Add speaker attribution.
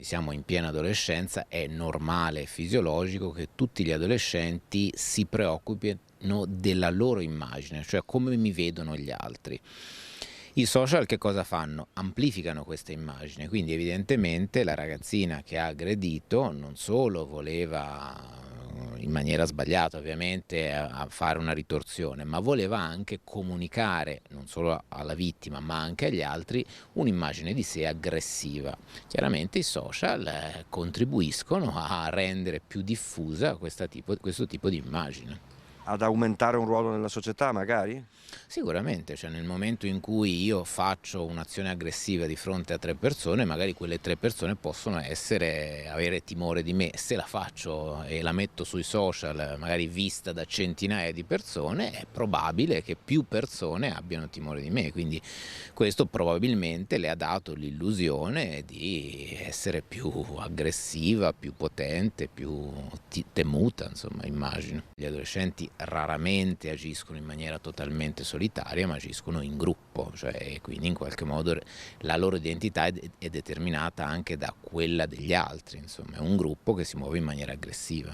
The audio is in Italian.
Speaker 1: Siamo in piena adolescenza, è normale e fisiologico che tutti gli adolescenti si preoccupino della loro immagine, cioè come mi vedono gli altri. I social che cosa fanno? Amplificano questa immagine, quindi evidentemente la ragazzina che ha aggredito non solo voleva, in maniera sbagliata ovviamente, a fare una ritorsione, ma voleva anche comunicare, non solo alla vittima, ma anche agli altri, un'immagine di sé aggressiva. Chiaramente i social contribuiscono a rendere più diffusa questo tipo di immagine.
Speaker 2: Ad aumentare un ruolo nella società magari?
Speaker 1: Sicuramente, cioè nel momento in cui io faccio un'azione aggressiva di fronte a 3 persone, magari quelle 3 persone possono avere timore di me. Se la faccio e la metto sui social, magari vista da centinaia di persone, è probabile che più persone abbiano timore di me, quindi questo probabilmente le ha dato l'illusione di essere più aggressiva, più potente, più temuta, insomma, immagino. Gli adolescenti raramente agiscono in maniera totalmente solitaria, ma agiscono in gruppo, cioè quindi in qualche modo la loro identità è determinata anche da quella degli altri, insomma, è un gruppo che si muove in maniera aggressiva.